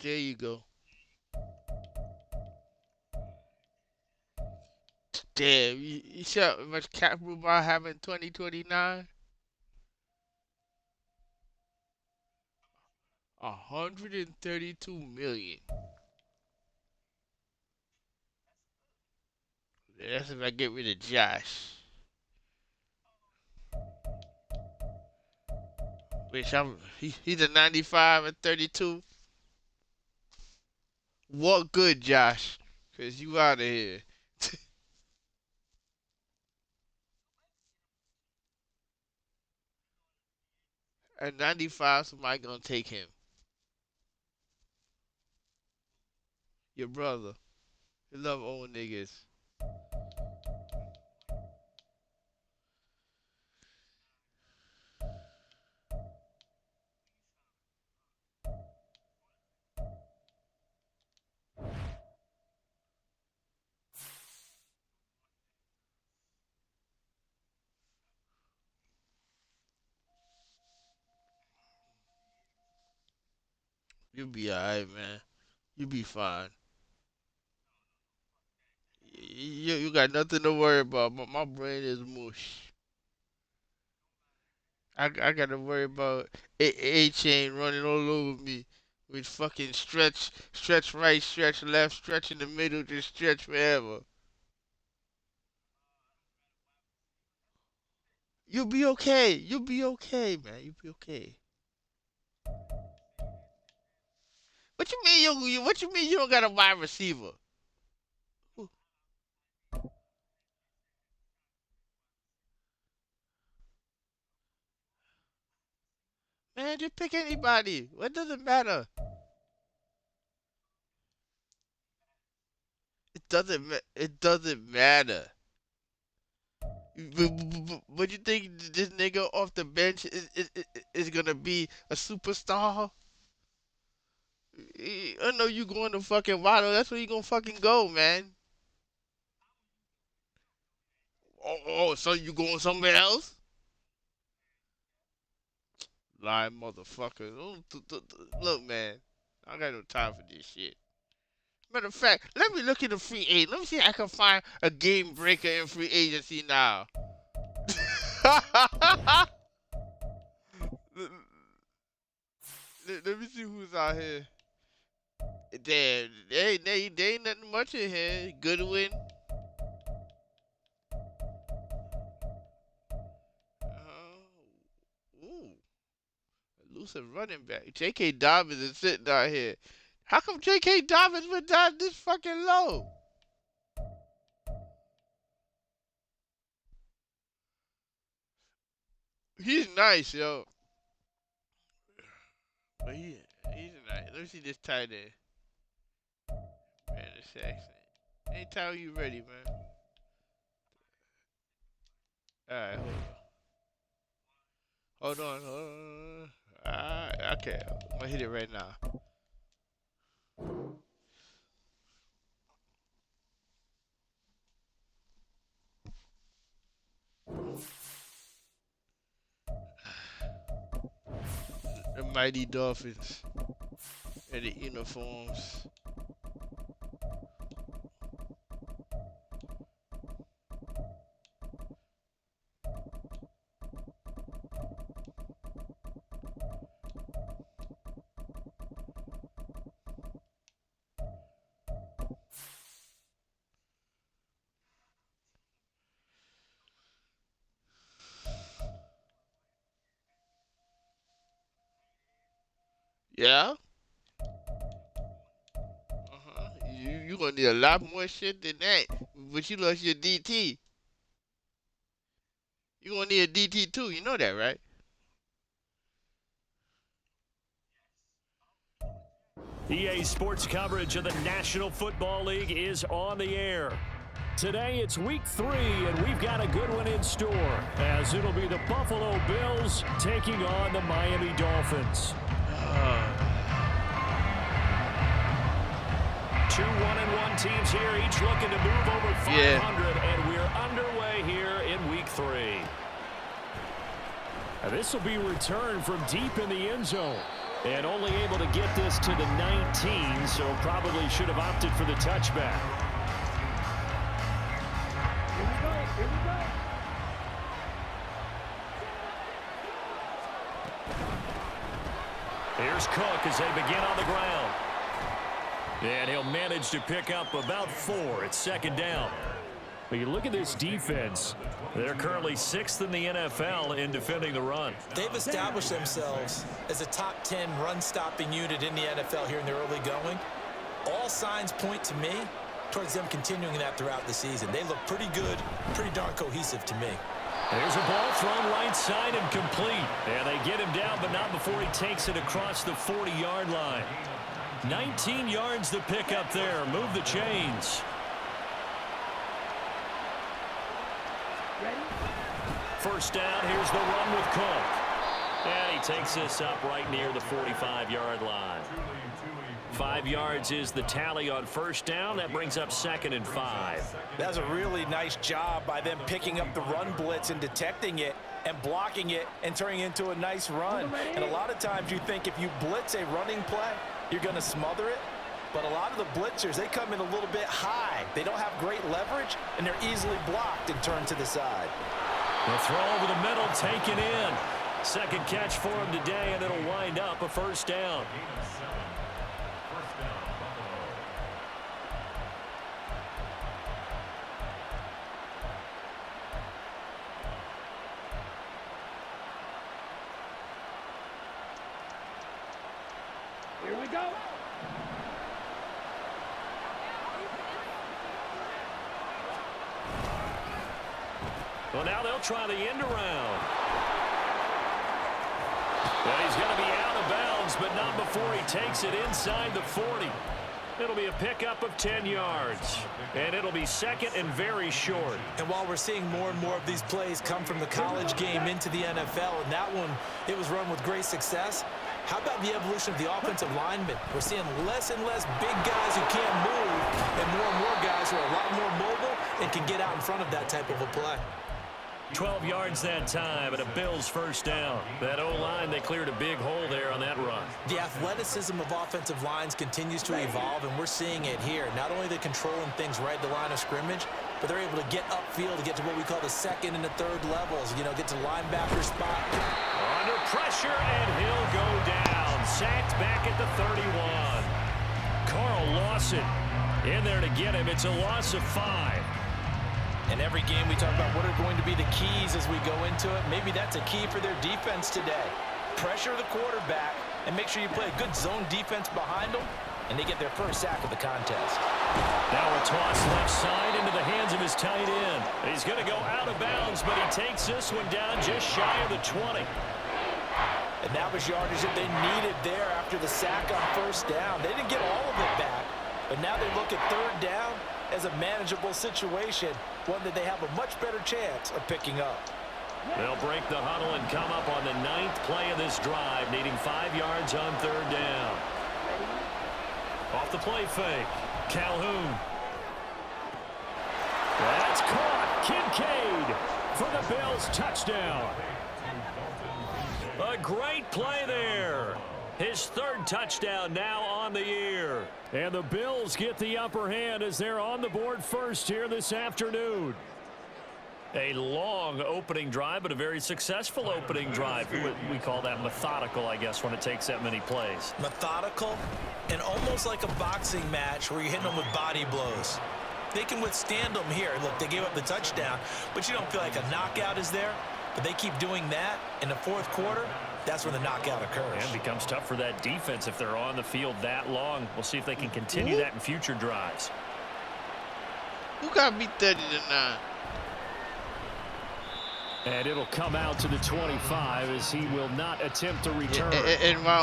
There you go. Damn, you see how much capital I have in 2029? 132 million. That's if I get rid of Josh. Which he's a 95 and 32. What good, Josh? Cause you out of here. At 95, somebody gonna take him. Your brother. You love old niggas. You'll be alright, man. You be fine. You got nothing to worry about. My brain is mush. I gotta worry about A chain running all over me with fucking stretch right, stretch left, stretch in the middle, just stretch forever. You'll be okay. You'll be okay, man. You'll be okay. What you mean what you mean you don't got a wide receiver? Man, just pick anybody. What does it matter? It doesn't matter. But you think this nigga off the bench is gonna be a superstar? I know you going to fucking Waddle. That's where you gonna fucking go, man. So you going somewhere else? Lying motherfucker. Look, man. I got no time for this shit. Matter of fact, let me look in the free agent. Let me see if I can find a game breaker in free agency now. let me see who's out here. Damn, they ain't nothing much in here. Goodwin. Ooh, elusive running back. J.K. Dobbins is sitting down here. How come J.K. Dobbins went down this fucking low? He's nice, yo. But he's nice. Let me see this tight end. Man, this accent. Anytime you ready, man. Alright, hold on. Alright, okay. I'm gonna hit it right now. The mighty Dolphins and the uniforms. Yeah? You gonna need a lot more shit than that. But you lost your DT. You gonna need a DT too. You know that, right? EA Sports coverage of the National Football League is on the air. Today it's week 3, and we've got a good one in store, as it'll be the Buffalo Bills taking on the Miami Dolphins. 2 1-1 teams here, each looking to move over 500, and we're underway here in week 3. This will be returned from deep in the end zone. And only able to get this to the 19, so probably should have opted for the touchback. Here we go. Here's Cook as they begin on the ground. And he'll manage to pick up about 4. It's second down. But you look at this defense. They're currently 6th in the NFL in defending the run. They've established themselves as a top 10 run-stopping unit in the NFL here in the early going. All signs point to me towards them continuing that throughout the season. They look pretty good, pretty darn cohesive to me. There's a ball thrown right side and complete. And they get him down, but not before he takes it across the 40-yard line. 19 yards to pick up there. Move the chains. First down, here's the run with Cook. And he takes this up right near the 45-yard line. 5 yards is the tally on first down. That brings up 2nd and 5. That's a really nice job by them picking up the run blitz and detecting it and blocking it and turning it into a nice run. And a lot of times you think if you blitz a running play, you're going to smother it. But a lot of the blitzers, they come in a little bit high. They don't have great leverage, and they're easily blocked and turned to the side. The throw over the middle, taken in. Second catch for him today, and it'll wind up a first down. Here we go. Well, now they'll try the end around. Well, he's going to be out of bounds, but not before he takes it inside the 40. It'll be a pickup of 10 yards, and it'll be second and very short. And while we're seeing more and more of these plays come from the college game into the NFL, and that one, it was run with great success, how about the evolution of the offensive linemen? We're seeing less and less big guys who can't move and more guys who are a lot more mobile and can get out in front of that type of a play. 12 yards that time, and a Bills first down. That O-line, they cleared a big hole there on that run. The athleticism of offensive lines continues to evolve, and we're seeing it here. Not only they're controlling things right at the line of scrimmage, but they're able to get upfield to get to what we call the second and the third levels. You know, get to the linebacker spot. Under pressure, and he'll go down. Sacked back at the 31. Carl Lawson in there to get him. It's a loss of 5. In every game, we talk about what are going to be the keys as we go into it. Maybe that's a key for their defense today. Pressure the quarterback and make sure you play a good zone defense behind them, and they get their first sack of the contest. Now a toss left side into the hands of his tight end. He's going to go out of bounds, but he takes this one down just shy of the 20. And that was yardage that they needed there after the sack on first down. They didn't get all of it back, but now they look at third down as a manageable situation, one that they have a much better chance of picking up. They'll break the huddle and come up on the 9th play of this drive, needing 5 yards on third down. Off the play fake, Calhoun. That's caught. Kincaid for the Bills touchdown. A great play there. His third touchdown now on the year. And the Bills get the upper hand as they're on the board first here this afternoon. A long opening drive, but a very successful opening drive. We call that methodical, I guess, when it takes that many plays. Methodical and almost like a boxing match where you're hitting them with body blows. They can withstand them here. Look, they gave up the touchdown, but you don't feel like a knockout is there. But they keep doing that in the fourth quarter. That's when the knockout occurs. And it becomes tough for that defense if they're on the field that long. We'll see if they can continue that in future drives. Who got me 30-9? And it'll come out to the 25 as he will not attempt to return. And my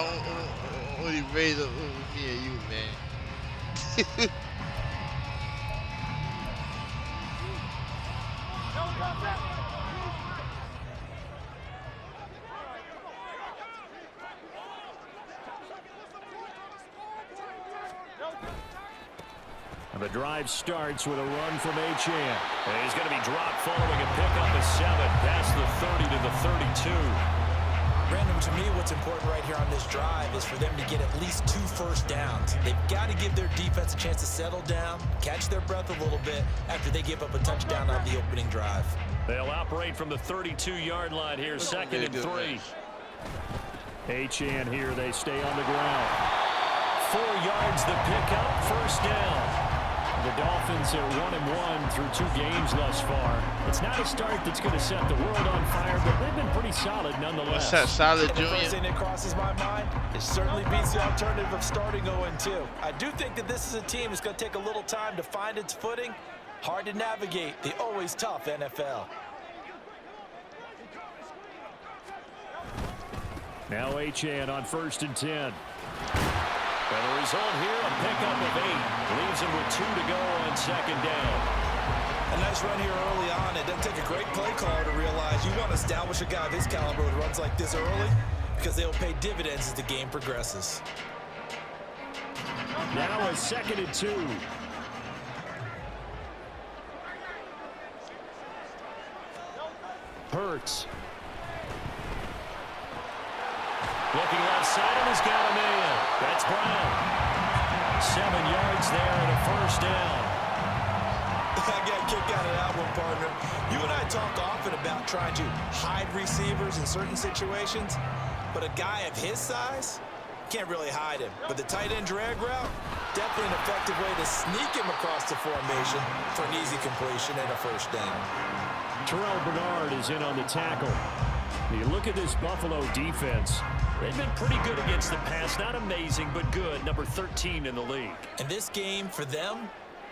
only razor me and you, man. And the drive starts with a run from Achane. And he's going to be dropped following a pickup of 7 past the 30 to the 32. Brandon, to me, what's important right here on this drive is for them to get at least 2 first downs. They've got to give their defense a chance to settle down, catch their breath a little bit after they give up a touchdown on the opening drive. They'll operate from the 32-yard line here, 2nd and 3. Achane here, they stay on the ground. 4 yards the pickup, first down. The Dolphins are 1-1 through 2 games thus far. It's not a start that's going to set the world on fire, but they've been pretty solid nonetheless. What's that, solid, Junior? The first Junior? thing that crosses my mind, it certainly beats the alternative of starting 0-2. I do think that this is a team that's going to take a little time to find its footing. Hard to navigate the always tough NFL. Now Achane on 1st and 10. And the result here, a pickup of 8. Leaves him with 2 to go on 2nd down. A nice run here early on. It doesn't take a great play caller to realize you want to establish a guy of his caliber with runs like this early because they'll pay dividends as the game progresses. Now a 2nd and 2. Hurts. Looking left side, and he's got a man. That's Brown. 7 yards there and a first down. I got a kick out of that one, partner. You and I talk often about trying to hide receivers in certain situations, but a guy of his size can't really hide him. But the tight end drag route, definitely an effective way to sneak him across the formation for an easy completion and a first down. Terrell Bernard is in on the tackle. You look at this Buffalo defense. They've been pretty good against the pass. Not amazing, but good. Number 13 in the league. And this game, for them,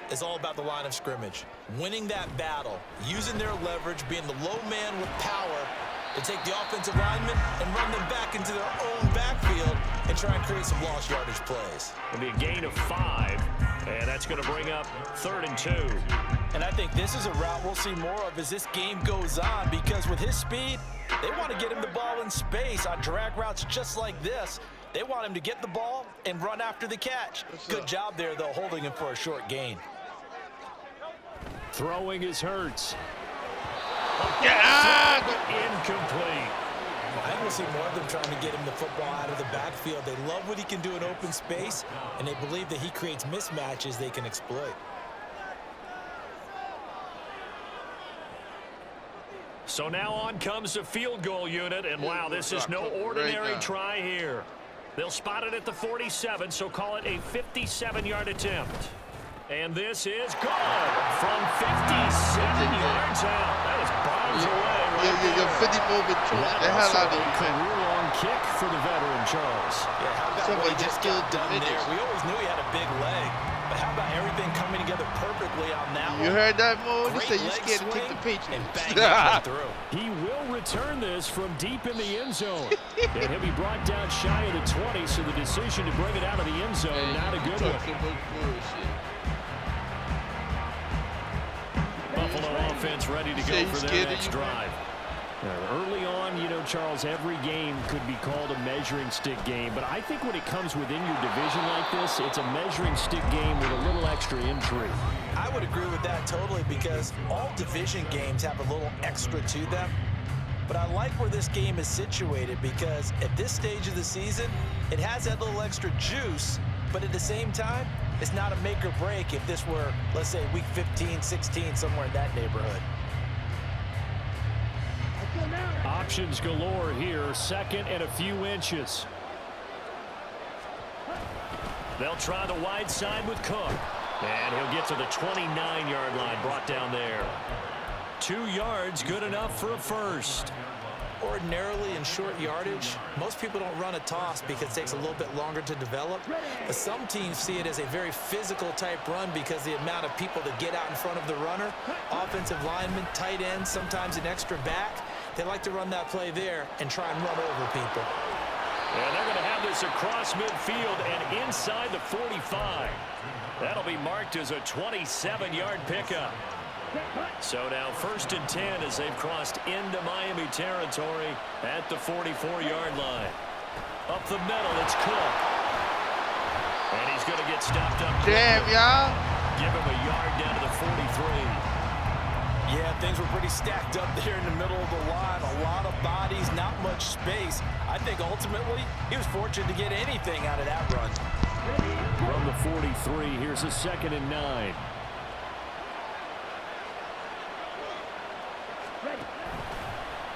is all about the line of scrimmage. Winning that battle, using their leverage, being the low man with power to take the offensive linemen and run them back into their own backfield and try and create some lost yardage plays. It'll be a gain of 5, and that's going to bring up 3rd and 2. And I think this is a route we'll see more of as this game goes on, because with his speed, they want to get him the ball in space on drag routes just like this. They want him to get the ball and run after the catch. Good job there, though, holding him for a short gain. Throwing is Hurts. Incomplete. I think we'll see more of them trying to get him the football out of the backfield. They love what he can do in open space, and they believe that he creates mismatches they can exploit. So now on comes the field goal unit, and wow, this is no ordinary try here. They'll spot it at the 47, so call it a 57-yard attempt. And this is good from 57 yards out. That was bombs away. Yeah, 50 movement the hell out of you. Career-long kick for the veteran, Charles. Yeah, how about what he just got done there? We always knew he had a big leg, but how about everything coming together perfectly on that one? You heard that, Mo? You said you're scared to take the Patriots. And bang it right through. He will return this from deep in the end zone. And he'll be brought down shy of the 20, so the decision to bring it out of the end zone, not a good one. Buffalo offense ready to go for their next drive. Early on, you know, Charles, every game could be called a measuring stick game, but I think when it comes within your division like this, it's a measuring stick game with a little extra intrigue. I would agree with that totally, because all division games have a little extra to them. But I like where this game is situated, because at this stage of the season, it has that little extra juice, but at the same time, it's not a make or break if this were, let's say, week 15, 16, somewhere in that neighborhood. Options galore here, 2nd and a few inches. They'll try the wide side with Cook. And he'll get to the 29-yard line, brought down there. 2 yards, good enough for a first. Ordinarily in short yardage, most people don't run a toss because it takes a little bit longer to develop. But some teams see it as a very physical type run because the amount of people that get out in front of the runner, offensive linemen, tight ends, sometimes an extra back, they like to run that play there and try and run over people. And they're going to have this across midfield and inside the 45. That'll be marked as a 27-yard pickup. So now 1st and 10 as they've crossed into Miami territory at the 44-yard line. Up the middle, it's Cook. And he's going to get stopped up. Damn, y'all. Give him a yard down to the 43. Yeah, things were pretty stacked up there in the middle of the line. A lot of bodies, not much space. I think ultimately he was fortunate to get anything out of that run. From the 43, here's a 2nd and 9.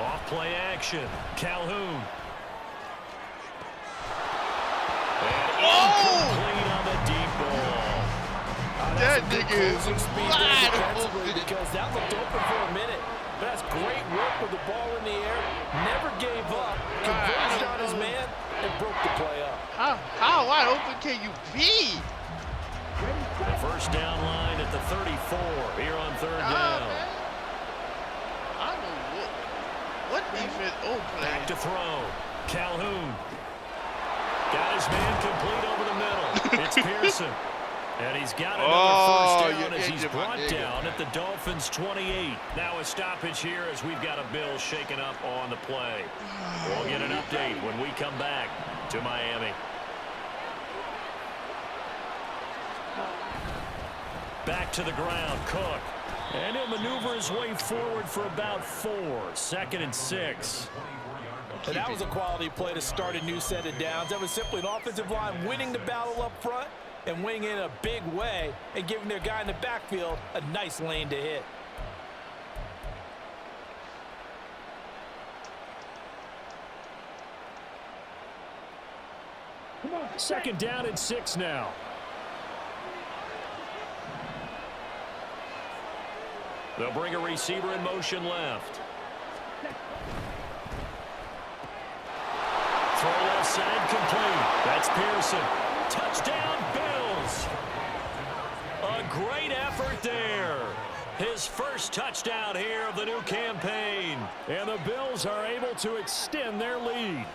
Off play action. Calhoun. And incomplete on the deep ball. That nigga is wide open. Because that looked open for a minute. But that's great work with the ball in the air. Never gave up. Converged on his man and broke the play up. How wide open can you be? The first down line at the 34 here on 3rd down. Man. I don't know what defense open. Back to throw. Calhoun. Got his man complete over the middle. It's Pearson. And he's got another first down as he's brought down at the Dolphins' 28. Now a stoppage here as we've got a Bill shaken up on the play. We'll get an update when we come back to Miami. Back to the ground, Cook. And he'll maneuver his way forward for about 4. 2nd and 6. And that was a quality play to start a new set of downs. That was simply an offensive line winning the battle up front and winning in a big way and giving their guy in the backfield a nice lane to hit. Second down and 6 now. They'll bring a receiver in motion left. Throw left side complete. That's Pearson. Touchdown, Bills. A great effort there. His first touchdown here of the new campaign. And the Bills are able to extend their lead.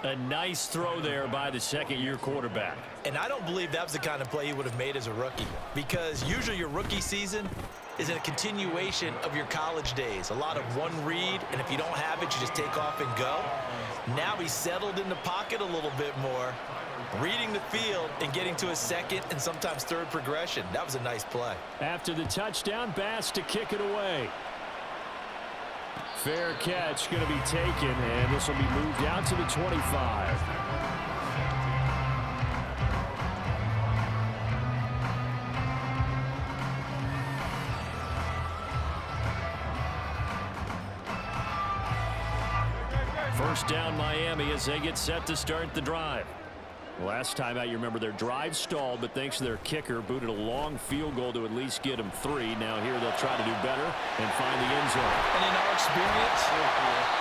A nice throw there by the second-year quarterback. And I don't believe that was the kind of play he would have made as a rookie, because usually your rookie season is a continuation of your college days. A lot of one read, and if you don't have it, you just take off and go. Now he's settled in the pocket a little bit more, reading the field and getting to a second and sometimes third progression. That was a nice play. After the touchdown, Bass to kick it away. Fair catch going to be taken, and this will be moved out to the 25. First down Miami as they get set to start the drive. Last time out, you remember their drive stalled, but thanks to their kicker, booted a long field goal to at least get them 3. Now here they'll try to do better and find the end zone. And in our experience,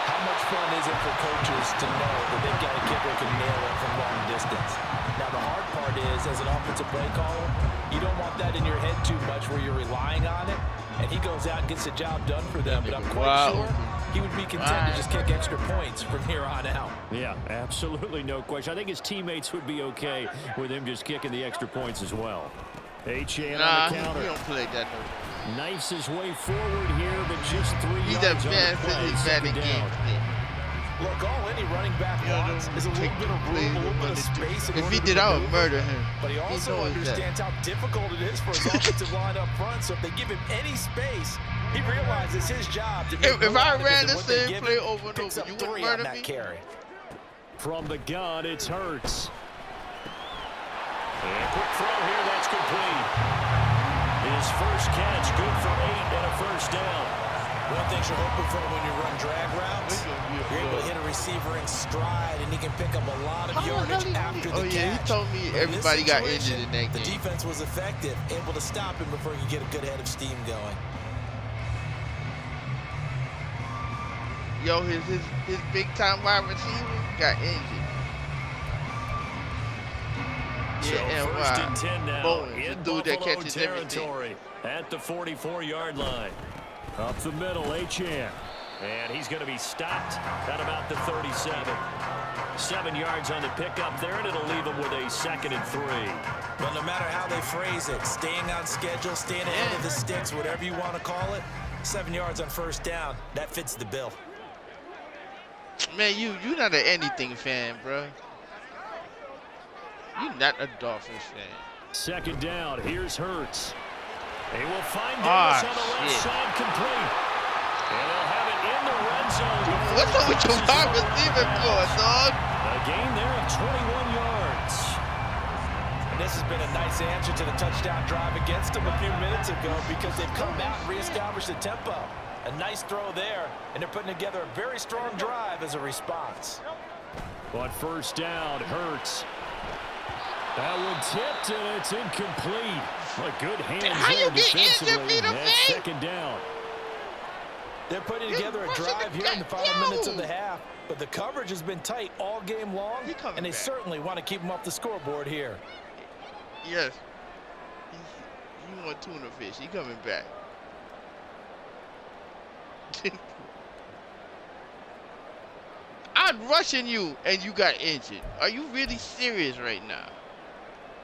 how much fun is it for coaches to know that they've got a kicker who can nail it from long distance? Now the hard part is, as an offensive play caller, you don't want that in your head too much where you're relying on it, and he goes out and gets the job done for them. But I'm quite sure he would be content to just kick extra points from here on out. Yeah, absolutely no question. I think his teammates would be okay with him just kicking the extra points as well. H.A. on the counter. He don't play that no. Knifes his way forward here, but just 3 He's yards that on the fast play. in his batting game. Look, all any running back wants is a little bit of room, a little bit of space. If he did, I would murder him. But he also understands how difficult it is for his offensive line up front. So if they give him any space, he realizes his job to make if I ran the same play over and over, you wouldn't murder me? Carry. From the gun, it's Hurts. And quick throw here, that's complete. His first catch, good for 8 and a first down. One thing you're hoping for when you run drag routes, you're able to hit a receiver in stride, and he can pick up a lot of yardage after the catch. Oh, yeah, he told me everybody got injured in that game. The defense was effective, able to stop him before he could get a good head of steam going. Yo, his big-time wide receiver got injured. So first and 10 now Bowens, in the dude that Buffalo catches territory at the 44-yard line. Up the middle, Achane. And he's going to be stopped at about the 37. 7 yards on the pickup there, and it'll leave him with a 2nd and 3. Well, no matter how they phrase it, staying on schedule, staying ahead of the sticks, whatever you want to call it, 7 yards on first down, that fits the bill. Man, you not an anything fan, bro. You not a Dolphins fan. Second down, here's Hurts. They will find Davis on the left shit. side, complete. And they'll have it in the red zone. What's up with your wide receiver going, dog? A gain there of 21 yards. And this has been a nice answer to the touchdown drive against them a few minutes ago because they've come out and reestablished the tempo. A nice throw there, and they're putting together a very strong drive as a response. But first down, Hurts. That one tipped, and it's incomplete. But good hands How you there get injured, defensively. Peter, That's man? second down. They're putting together a drive here in the final minutes of the half, but the coverage has been tight all game long, and they certainly want to keep them off the scoreboard here. Yes. You want tuna fish. He coming back. I'm rushing you, and you got injured. Are you really serious right now?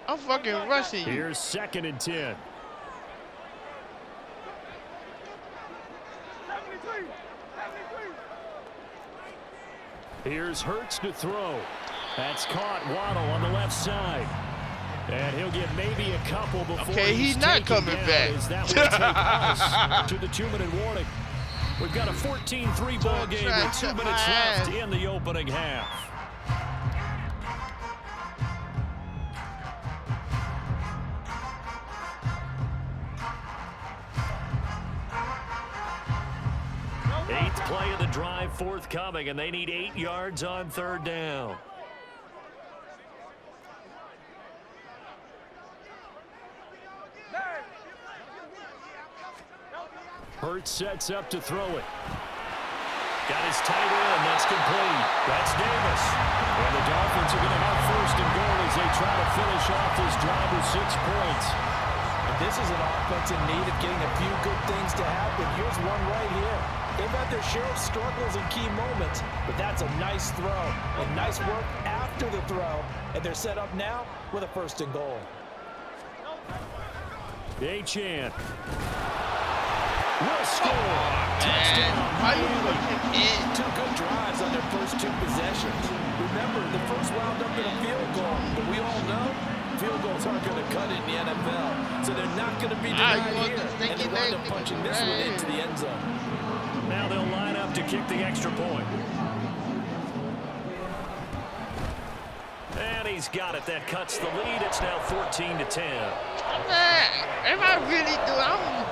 I'm fucking rushing you. Here's 2nd and 10. Here's Hurts to throw. That's caught. Waddle on the left side. And he'll get maybe a couple before he's not coming back. As that will take us to the 2-minute warning. We've got a 14-3 ball game with 2 minutes left in the opening half. Eighth play of the drive forthcoming, and they need 8 yards on 3rd down. Hurts sets up to throw it. Got his tight end. That's complete. That's Davis. And the Dolphins are going to have 1st and goal as they try to finish off this drive with 6 points. This is an offense in need of getting a few good things to happen. Here's one right here. They've had their share of struggles in key moments, but that's a nice throw and nice work after the throw. And they're set up now with a 1st and goal. Achane will score. Touchdown. How you looking in? 2 good drives on their first 2 possessions. Remember, the first wound up in a field goal, but we all know field goals aren't going to cut it in the NFL, so they're not going to be denied here, and they wind up punching this one into the end zone. Now they'll line up to kick the extra point. And he's got it. That cuts the lead. It's now 14-10. Man, am I really doing?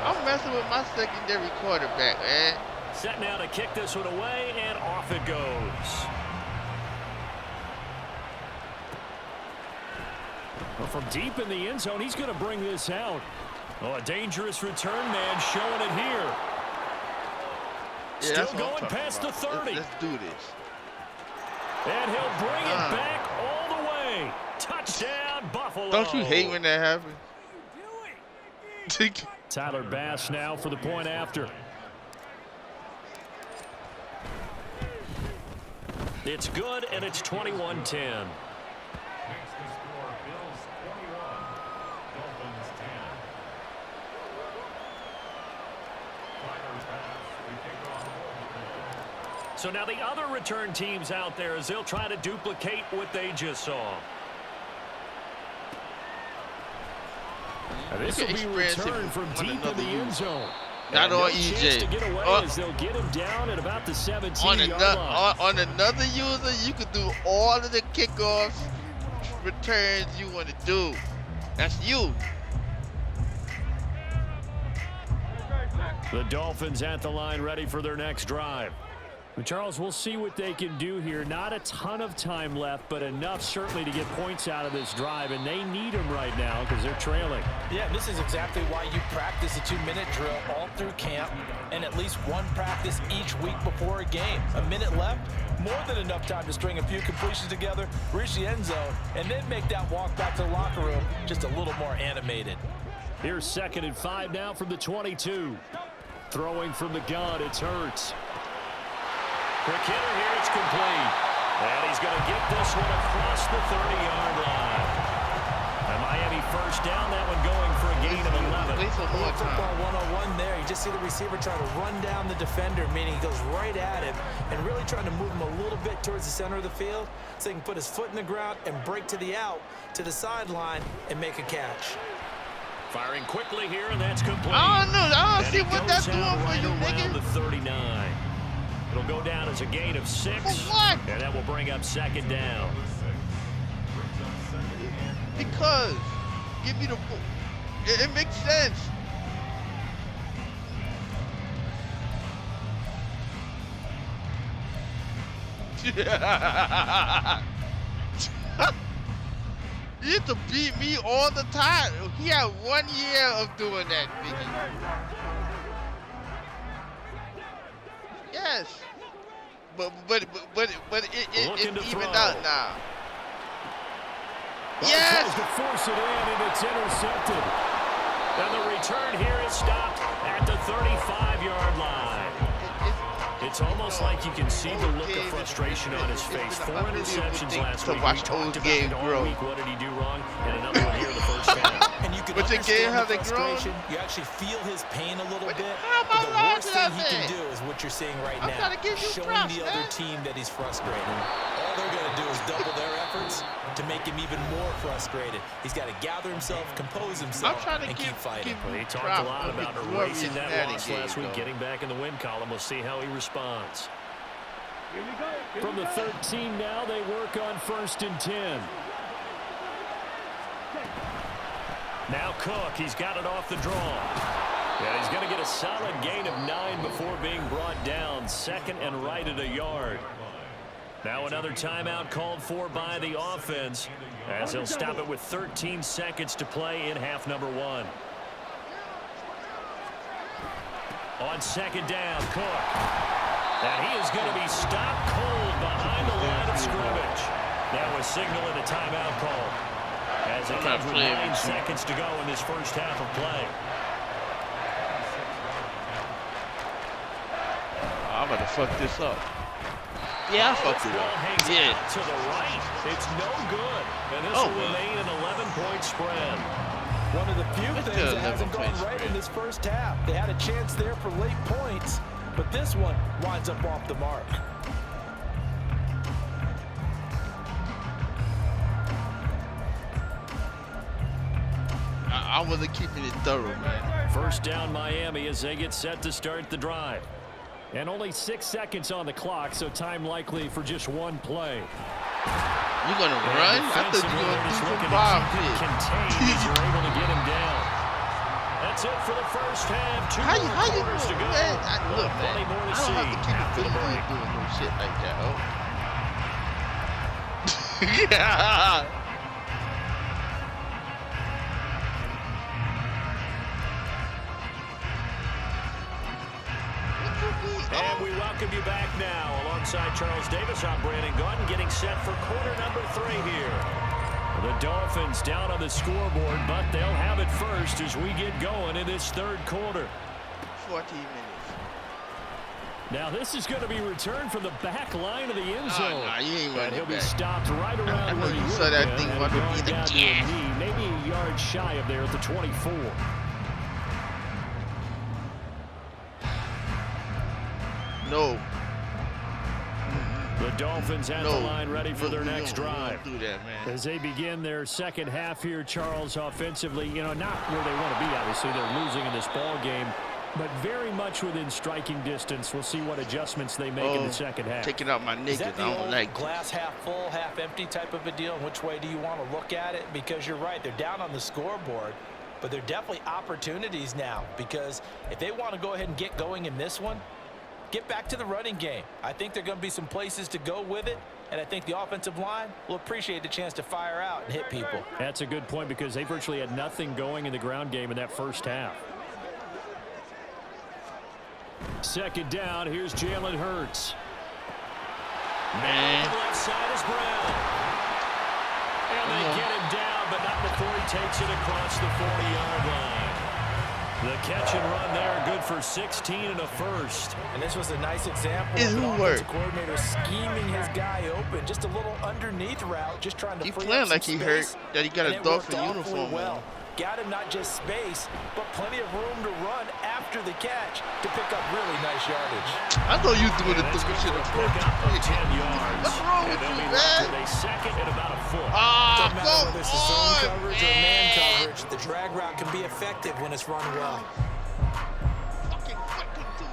I'm messing with my secondary quarterback, man. Set now to kick this one away, and off it goes. Well, from deep in the end zone, he's going to bring this out. Oh, a dangerous return man showing it here. Yeah, still going past the 30. Let's do this. And he'll bring it back all the way. Touchdown, Buffalo. Don't you hate when that happens? Tyler Bass now for the point after. It's good, and it's 21-10. So now the other return teams out there as they'll try to duplicate what they just saw. And this will be returned from deep in the end zone. Not on EJ. To get away as they'll get him down at about the 17-yard line. On another user, you could do all of the kickoffs, returns you want to do. That's you. The Dolphins at the line ready for their next drive. But Charles, we'll see what they can do here. Not a ton of time left, but enough certainly to get points out of this drive, and they need them right now because they're trailing. Yeah, this is exactly why you practice a 2-minute drill all through camp and at least one practice each week before a game. A minute left, more than enough time to string a few completions together, reach the end zone, and then make that walk back to the locker room just a little more animated. Here's 2nd and 5 now from the 22. Throwing from the gun, it's Hurts. Quick hitter here, it's complete. And he's going to get this one across the 30-yard line. And Miami first down, that one going for a gain of 11. Football 101 there. You just see the receiver try to run down the defender, meaning he goes right at him and really trying to move him a little bit towards the center of the field so he can put his foot in the ground and break to the out, to the sideline, and make a catch. Firing quickly here, and that's complete. I don't know. I don't And see he what goes that's out doing for right you, around the nigga. 39. It'll go down as a gain of 6. For what? And that will bring up second down. Because give me the. It makes sense. You used to beat me all the time. He had 1 year of doing that, Biggie. Yes. But it's evened out now. Yes. Tries to force it in, and it's intercepted. And the return here is stopped at the 35-yard line. It's almost like you can see the look of frustration on his face. 4 interceptions last week. We talked about it all week. What did he do wrong? And another one here in the first half. And you can But the game understand the hasn't grown. frustration. You actually feel his pain a little bit. how am I But the lying worst to thing that he can man? do is what you're seeing right I'm now. trying to give you Showing props, the man. other team that he's frustrated. All they're going to do is double their efforts to make him even more frustrated. He's got to gather himself, compose himself, I'm trying to and keep fighting. Well, he talked a lot about erasing that loss last week, getting back in the win column. We'll see how he responds. Here we go. Here From we the go. 13 now, they work on 1st and 10. Now Cook, he's got it off the draw. Yeah, he's going to get a solid gain of 9 before being brought down. 2nd and right at a yard. Now another timeout called for by the offense, as he'll stop it with 13 seconds to play in half number 1. On 2nd down, Cook. And he is going to be stopped cold behind the line of scrimmage. That was signaling a timeout call, as it comes with 9 seconds to go in this first half of play. I'm about to fuck this up. Yeah, I fucked it up. Yeah. To the right, it's no good. And this will remain an 11-point spread. One of the few Let's things do that hasn't 11 gone right spread. in this first half. They had a chance there for late points, but this one winds up off the mark. I wasn't keeping it thorough, man. First down Miami as they get set to start the drive. And only 6 seconds on the clock, so time likely for just one play. You gonna run? I thought you were gonna do some bomb shit. Contained as you're able to get him down. That's it for the first half. Two How you quarters to go. man? Look, Plenty man. more to I don't see have to keep it after to the you break. ain't doing no shit like that, oh. Yeah. And we welcome you back now. Alongside Charles Davis, I'm Brandon Gunn, getting set for quarter number 3 here. The Dolphins down on the scoreboard, but they'll have it first as we get going in this third quarter. 14 minutes. Now this is going to be returned from the back line of the end zone. Nah, you ain't And running he'll be back. stopped right around where he You would saw have that been, thing and about to drawn be the down to kid. the knee, maybe a yard shy of there at the 24. No. The Dolphins at the line ready for their next drive. Don't do that, man. As they begin their second half here, Charles, offensively, you know, not where they want to be, obviously. They're losing in this ball game, but very much within striking distance. We'll see what adjustments they make in the second half. Taking out my Is niggas. that the I don't old like glass half full, half empty type of a deal? Which way do you want to look at it? Because you're right, they're down on the scoreboard, but they're definitely opportunities now, because if they want to go ahead and get going in this one, get back to the running game. I think there are going to be some places to go with it, and I think the offensive line will appreciate the chance to fire out and hit people. That's a good point, because they virtually had nothing going in the ground game in that first half. Second down, here's Jalen Hurts. Man. The left side is Brown. And they get him down, but not before he takes it across the 40-yard line. The catch and run there, good for 16 and a first. And this was a nice example It of an will offensive work. coordinator scheming his guy open. Just a little underneath route, just trying to He free playing up like some he hurt, space, that he got and a it worked Dolphin awfully uniform well. on. got him not just space, but plenty of room to run after the catch to pick up really nice yardage. I know you doing the stupid shit. What's 10 yards. What's wrong with you, man? A second and about a foot. Doesn't matter Come whether it's zone on, coverage or man coverage, the drag route can be effective when it's run well. Fucking foot contusion.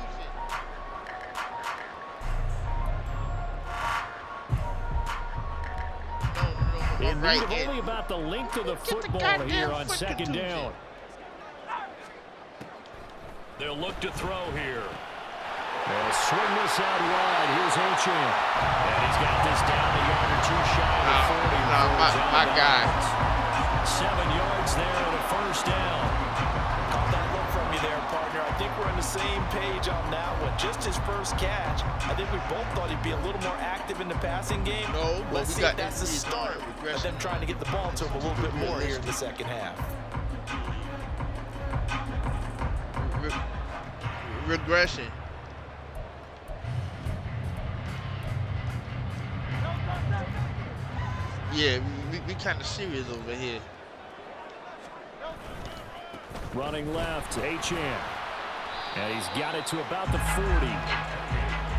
In Right need of in. only about the length of the football here on second down. They'll look to throw here. They'll swing this out wide. Here's Achane. And he's got this down a yard or two shy of 40. My guy. 7 yards there and a first down. Caught that look from you there, partner. I think we're on the same page on that one. Just his first catch. I think we both thought he'd be a little more active in the passing game. No, but let's we see got if that's the this start of them trying to get the ball to him a little bit more here in the second half. Regression. Yeah, we kind of serious over here. Running left, Achane. And he's got it to about the 40.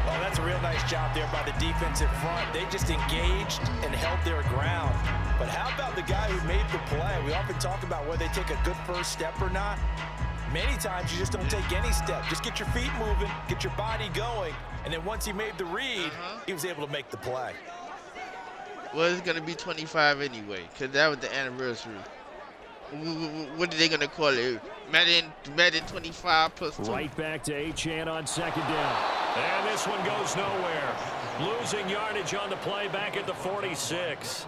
Oh, that's a real nice job there by the defensive front. They just engaged and held their ground. But how about the guy who made the play? We often talk about whether they take a good first step or not. Many times you just don't take any step. Just get your feet moving, get your body going, and then once he made the read, he was able to make the play. Well, it's going to be 25 anyway, because that was the anniversary. What are they going to call it? Madden 25 plus 2. Right back to Achane on second down. And this one goes nowhere. Losing yardage on the play back at the 46.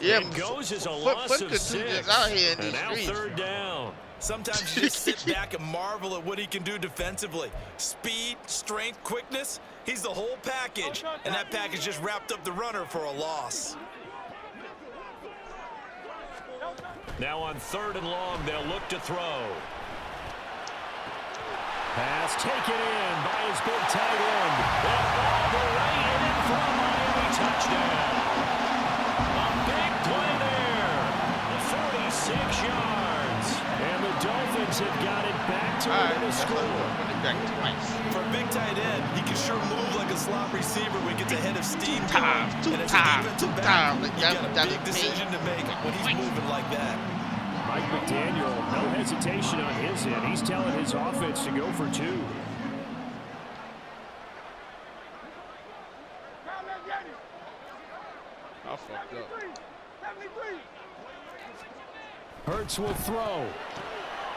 Yeah, it goes as a loss of 6. Out here in and these now streets. third down. Sometimes you just sit back and marvel at what he can do defensively. Speed, strength, quickness, he's the whole package. And that package just wrapped up the runner for a loss. Now on third and long, they'll look to throw. Pass taken in by his big tight end. And all the way in for a Miami touchdown. A big play there. 46 yards. And the Dolphins have got it back to within a score. For a big tight end, he can sure move like a slot receiver when he gets ahead of steam. Two times. You got a big decision to make when he's moving like that. Mike McDaniel, no hesitation on his end. He's telling his offense to go for 2. I fucked up. Hurts will throw.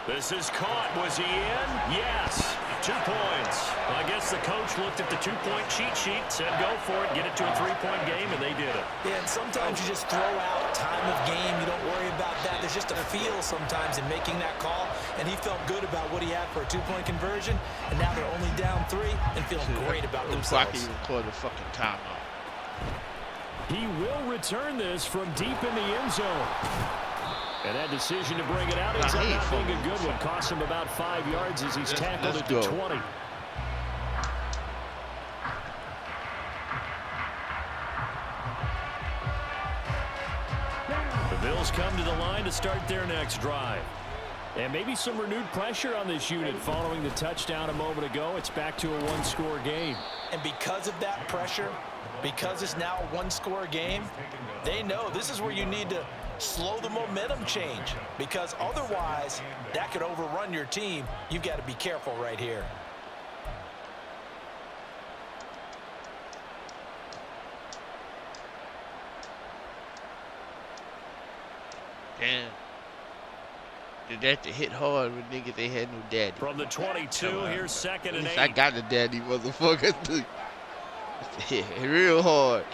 This is caught. Was he in? Yes. 2 points. Well, I guess the coach looked at the 2-point cheat sheet, said go for it, get it to a 3-point game, and they did it. Yeah, and sometimes you just throw out time of game. You don't worry about that. There's just a feel sometimes in making that call, and he felt good about what he had for a 2-point conversion, and now they're only down 3 and feeling great about themselves. He even called the fucking timeout. He will return this from deep in the end zone. And that decision to bring it out ends up not being a good one. Cost him about 5 yards as he's tackled at the 20. The Bills come to the line to start their next drive. And maybe some renewed pressure on this unit following the touchdown a moment ago. It's back to a 1-score game. And because of that pressure, because it's now a 1-score game, they know this is where you need to slow the momentum change, because otherwise that could overrun your team. You've got to be careful right here. Damn. Did they have to hit hard when niggas they had no daddy? From the 22, here's second and 8. I got the daddy, motherfucker. Hit real hard.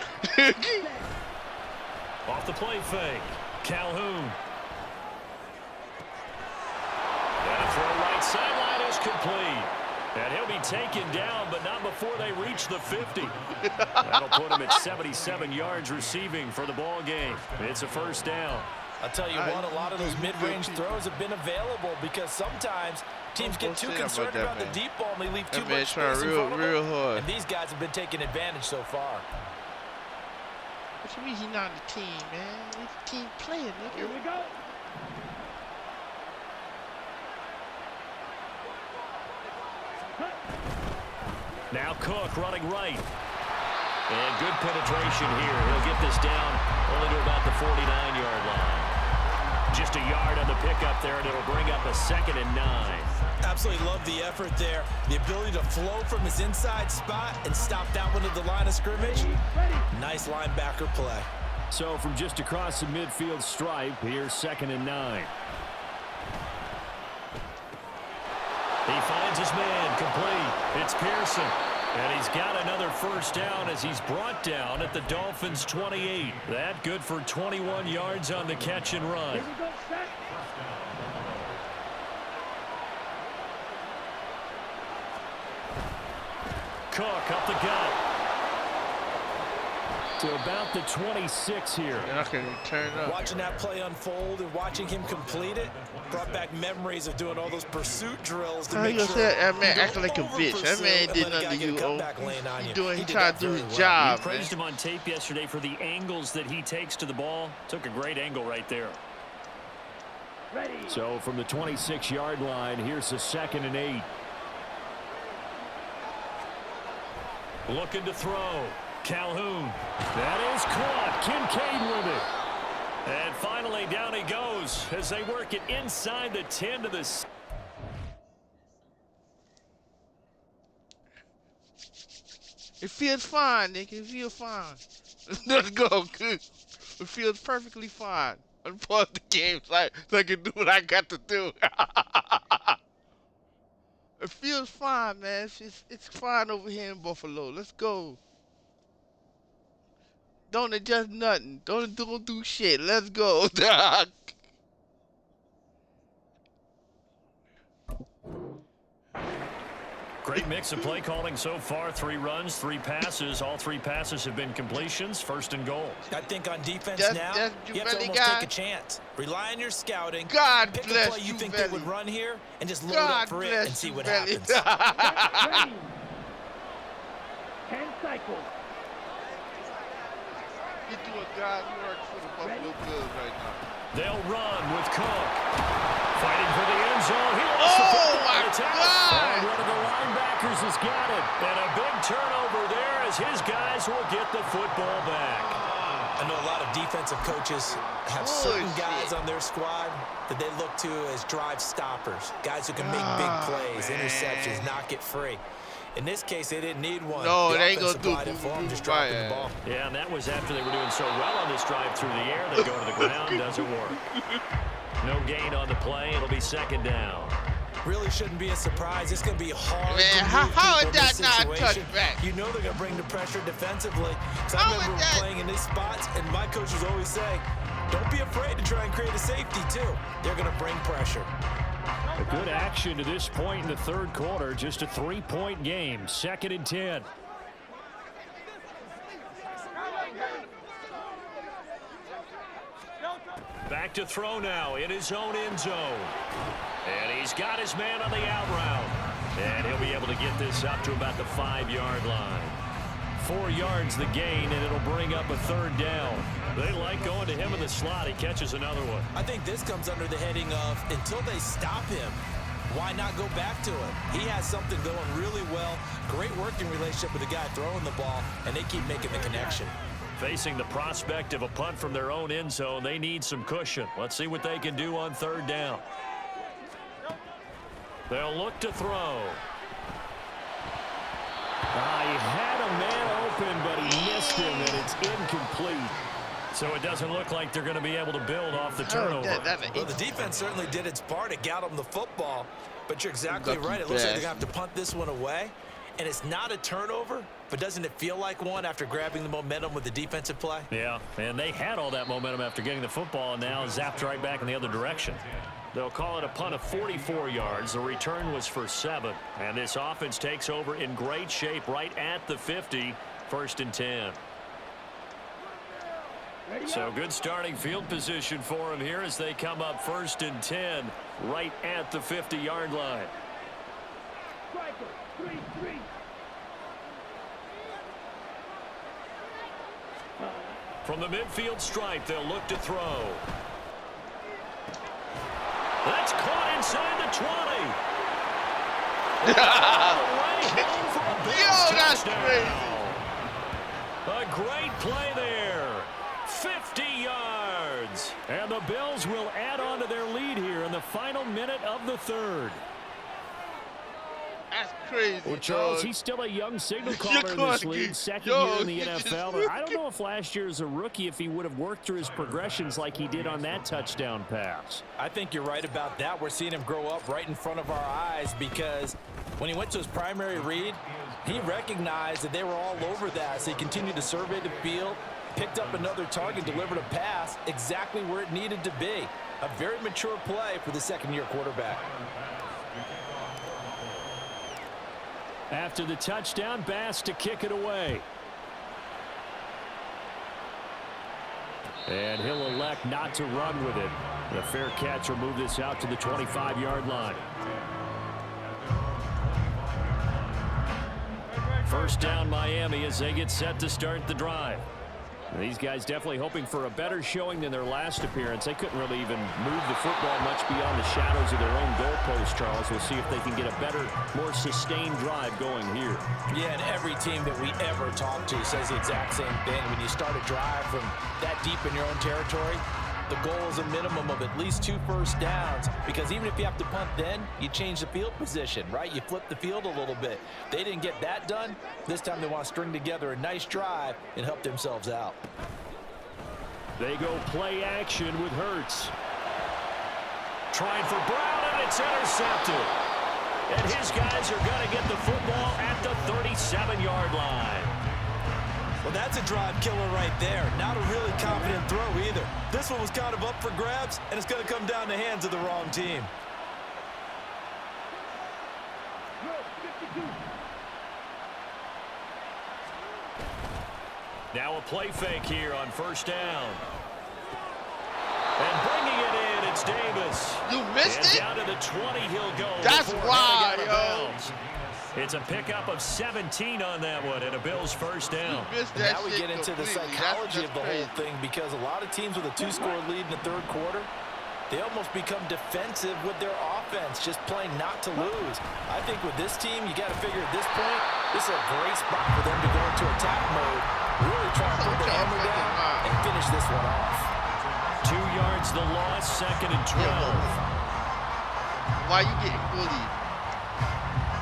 Off the play fake. Calhoun. And a throw right sideline is complete. And he'll be taken down, but not before they reach the 50. That'll put him at 77 yards receiving for the ball game. It's a first down. I'll tell you what, a lot of those mid-range throws have been available because sometimes teams get too concerned about the deep ball and they leave too much space in front of them. And these guys have been taking advantage so far. What you mean he's not on the team, man? He's a team player, nigga. Here we go. Now Cook running right. And good penetration here. He'll get this down only to about the 49-yard line. Just a yard on the pickup there, and it'll bring up a 2nd and 9. Absolutely love the effort there. The ability to flow from his inside spot and stop that one at the line of scrimmage. Nice linebacker play. So from just across the midfield stripe, here's 2nd and 9. He finds his man complete. It's Pearson. And he's got another first down as he's brought down at the Dolphins' 28. That good for 21 yards on the catch and run. Cook up the gut. To about the 26 here. And I can turn up. Watching that play unfold and watching him complete it brought back memories of doing all those pursuit drills to make sure that man acting like a bitch. That man ain't did nothing to you. He trying to do his job. We praised him on tape yesterday for the angles that he takes to the ball. Took a great angle right there. So from the 26-yard line, here's the 2nd and 8. Looking to throw. Calhoun. That is caught. Kincaid with it. And finally down he goes as they work it inside the 10 to the... It feels fine, Nick. It feels fine. Let's go. It feels perfectly fine. Unpause the game so I can do what I got to do. It feels fine, man. It's fine over here in Buffalo. Let's go. Don't adjust nothing. Don't do shit. Let's go. Great mix of play calling so far. 3 runs, 3 passes. All 3 passes have been completions. 1st and goal. I think on defense now, you have to almost take a chance. Rely on your scouting. God Pick bless a play you think Belly. they would run here and just load God up for it bless and see you, what Belly. happens. 10 cycles. You're doing God's work for the Buffalo Bills right now. They'll run with Cook. Fighting for the end zone. He lost Oh, the football. my It's out. God. And one of the linebackers has got it. And a big turnover there as his guys will get the football back. I know a lot of defensive coaches have certain guys on their squad that they look to as drive stoppers, guys who can make big plays, interceptions, knock it free. In this case, they didn't need one. No, the they ain't offense gonna do supplied it for them, just dropping the ball. Yeah, and that was after they were doing so well on this drive through the air. They go to the ground, doesn't work. No gain on the play. It'll be 2nd down. Really shouldn't be a surprise. It's going to be hard Man, to move how people is in this that not a situation. touchback? You know they're going to bring the pressure defensively. So How I is remember that? playing in these spots, and my coaches always say, don't be afraid to try and create a safety, too. They're going to bring pressure. A good action to this point in the 3rd quarter. Just a 3-point game. 2nd and 10. Back to throw now in his own end zone. And he's got his man on the out route. And he'll be able to get this up to about the 5-yard line. 4 yards the gain, and it'll bring up a 3rd down. They like going to him in the slot. He catches another one. I think this comes under the heading of until they stop him, why not go back to him? He has something going really well. Great working relationship with the guy throwing the ball, and they keep making the connection. Facing the prospect of a punt from their own end zone, they need some cushion. Let's see what they can do on 3rd down. They'll look to throw. He had a man open, but he missed him, and it's incomplete. So it doesn't look like they're going to be able to build off the turnover. Well, the defense certainly did its part to get them the football, but you're exactly right. It looks like they're going to have to punt this one away, and it's not a turnover, but doesn't it feel like one after grabbing the momentum with the defensive play? Yeah, and they had all that momentum after getting the football, and now zapped right back in the other direction. They'll call it a punt of 44 yards. The return was for 7. And this offense takes over in great shape right at the 50. 1st and 10. So good starting field position for them here as they come up 1st and 10 right at the 50-yard line. From the midfield stripe, they'll look to throw. That's caught inside the 20. Yo, A great play there. 50 yards. And the Bills will add on to their lead here in the final minute of the third. That's crazy. Well, Charles, dog. he's still a young signal caller in this league, second year in the NFL. I don't know if last year as a rookie, if he would have worked through his progressions like he did on that touchdown pass. I think you're right about that. We're seeing him grow up right in front of our eyes because when he went to his primary read, he recognized that they were all over that, so he continued to survey the field, picked up another target, delivered a pass exactly where it needed to be. A very mature play for the second-year quarterback. After the touchdown, Bass to kick it away. And he'll elect not to run with it. The fair catch will move this out to the 25-yard line. First down, Miami, as they get set to start the drive. These guys definitely hoping for a better showing than their last appearance. They couldn't really even move the football much beyond the shadows of their own goalpost, Charles. We'll see if they can get a better, more sustained drive going here. Yeah, and every team that we ever talk to says the exact same thing. When you start a drive from that deep in your own territory, the goal is a minimum of at least 2 first downs, because even if you have to punt then, you change the field position, right? You flip the field a little bit. They didn't get that done. This time they want to string together a nice drive and help themselves out. They go play action with Hurts. Trying for Brown, and it's intercepted. And his guys are going to get the football at the 37-yard line. Well, that's a drive killer right there. Not a really confident throw either. This one was kind of up for grabs, and it's going to come down the hands of the wrong team. Now a play fake here on first down. And bringing it in, it's Davis. You missed and it? Down to the 20 he'll go. That's wild, yo. It's a pickup of 17 on that one, and a Bills first down. Now we get into the psychology of the whole thing, because a lot of teams with a 2-score lead in the third quarter, they almost become defensive with their offense, just playing not to lose. I think with this team, you got to figure at this point, this is a great spot for them to go into attack mode, really try to put the hammer down and finish this one off. 2 yards the loss, second and 12. Why you getting bullied?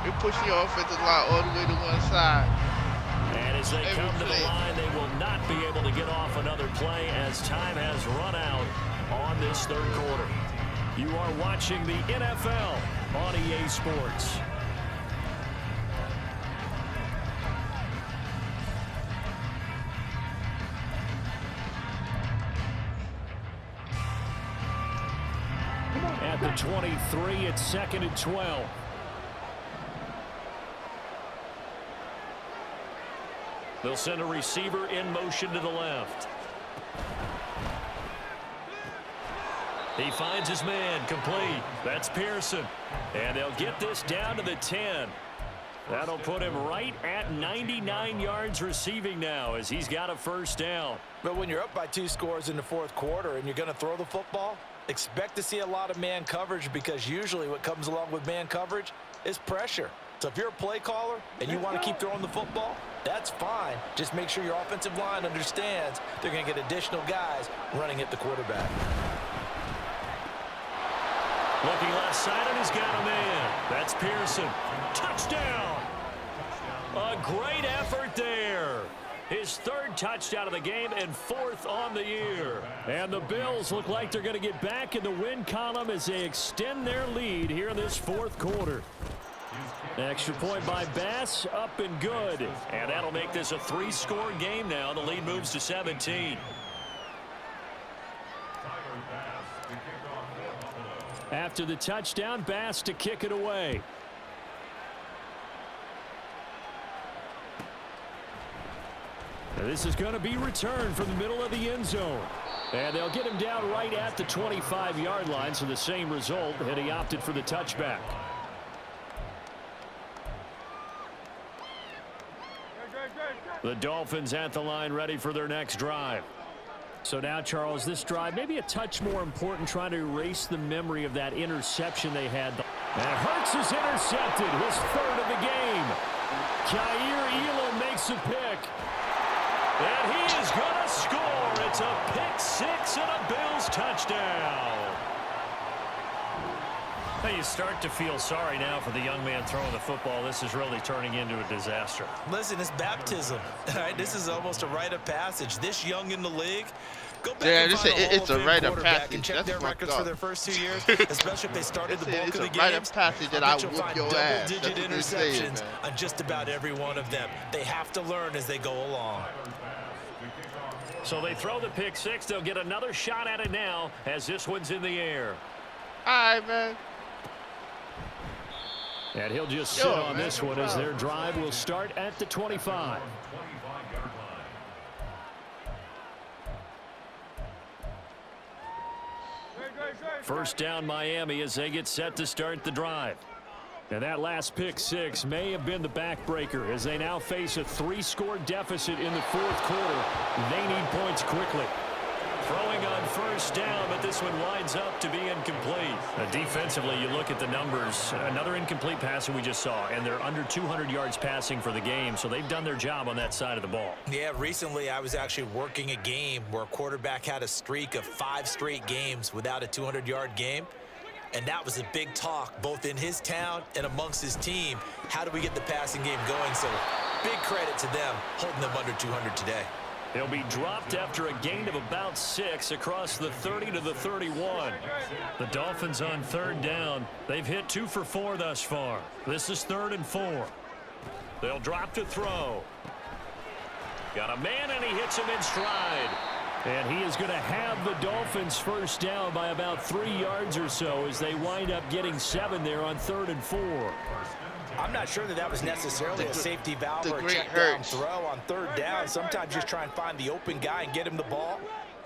You're pushing your offensive line all the way to one side. And as they come to the line, they will not be able to get off another play as time has run out on this third quarter. You are watching the NFL on EA Sports. At the 23, it's second and 12. They'll send a receiver in motion to the left. He finds his man, complete. That's Pearson. And they'll get this down to the 10. That'll put him right at 99 yards receiving now as he's got a first down. But when you're up by 2 scores in the fourth quarter and you're going to throw the football, expect to see a lot of man coverage, because usually what comes along with man coverage is pressure. So if you're a play caller and you want to keep throwing the football, that's fine. Just make sure your offensive line understands they're going to get additional guys running at the quarterback. Looking left side, and he's got a man. That's Pearson. Touchdown! A great effort there. His third touchdown of the game and 4th on the year. And the Bills look like they're going to get back in the win column as they extend their lead here in this fourth quarter. Extra point by Bass, up and good. And that'll make this a 3-score game now. The lead moves to 17. After the touchdown, Bass to kick it away. Now this is going to be returned from the middle of the end zone. And they'll get him down right at the 25-yard line, so the same result, and he opted for the touchback. The Dolphins at the line, ready for their next drive. So now, Charles, this drive maybe a touch more important, trying to erase the memory of that interception they had. And Hurts is intercepted, his 3rd of the game. Elam makes a pick. And he is going to score. It's a pick six and a Bills touchdown. Now you start to feel sorry now for the young man throwing the football. This is really turning into a disaster. Listen, it's baptism. All right, this is almost a rite of passage. This young in the league, go back and find it's a rite of quarterback passage. and check That's their records for their first 2 years, especially if they started the bulk of the games. It's a rite of passage that I bet you'll whoop find your ass. double-digit interceptions on just about every one of them. They have to learn as they go along. So they throw the pick six. They'll get another shot at it now as this one's in the air. All right, man. And he'll just sit on this one as their drive will start at the 25. First down Miami as they get set to start the drive. And that last pick six may have been the backbreaker as they now face a 3-score deficit in the fourth quarter. They need points quickly. Throwing on first down, but this one winds up to be incomplete. Defensively, you look at the numbers. Another incomplete passer we just saw, and they're under 200 yards passing for the game, so they've done their job on that side of the ball. Yeah, recently I was actually working a game where a quarterback had a streak of 5 straight games without a 200-yard game. And that was a big talk, both in his town and amongst his team. How do we get the passing game going? So big credit to them, holding them under 200 today. They'll be dropped after a gain of about 6 across the 30 to the 31. The Dolphins on third down. They've hit 2 for 4 thus far. This is 3rd and 4. They'll drop to throw. Got a man, and he hits him in stride. And he is going to have the Dolphins first down by about 3 yards or so as they wind up getting 7 there on 3rd and 4. I'm not sure that was necessarily a safety valve or a check down throw on 3rd down. Sometimes just try and find the open guy and get him the ball.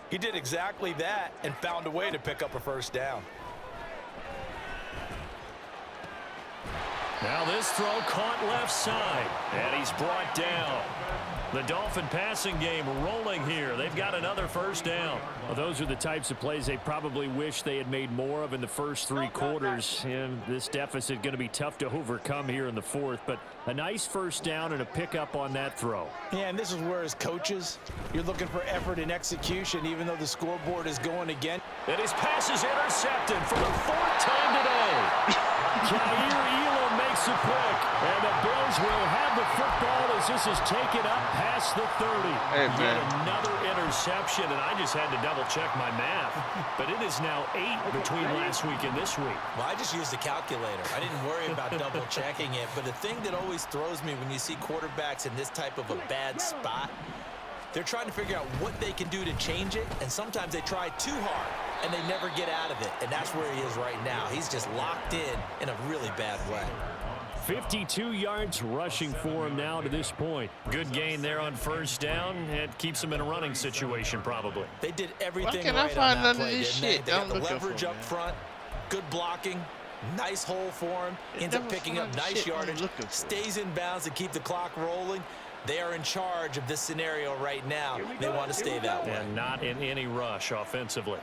He did exactly that and found a way to pick up a first down. Now this throw caught left side, and he's brought down. The Dolphin passing game rolling here. They've got another first down. Well, those are the types of plays they probably wish they had made more of in the first 3 quarters. And this deficit going to be tough to overcome here in the fourth. But a nice first down and a pickup on that throw. Yeah, and this is where as coaches, you're looking for effort and execution, even though the scoreboard is going again. And his pass is intercepted for the 4th time today. Elam makes a pick, and the Bills will have the football as this is taken up past the 30. Hey, Yet another interception, and I just had to double-check my math. But it is now 8 between last week and this week. Well, I just used the calculator. I didn't worry about double-checking it. But the thing that always throws me when you see quarterbacks in this type of a bad spot, they're trying to figure out what they can do to change it, and sometimes they try too hard, and they never get out of it, and that's where he is right now. He's just locked in a really bad way. 52 yards rushing for him now to this point. Good gain there on first down. It keeps him in a running situation probably. They did everything Why right can't I find on that none of play, this didn't shit they? They I'm got the looking leverage for, up man? front, good blocking, nice hole for him, ends up picking up nice yardage, stays in bounds to keep the clock rolling. They are in charge of this scenario right now. They want to stay that way. And not in any rush offensively.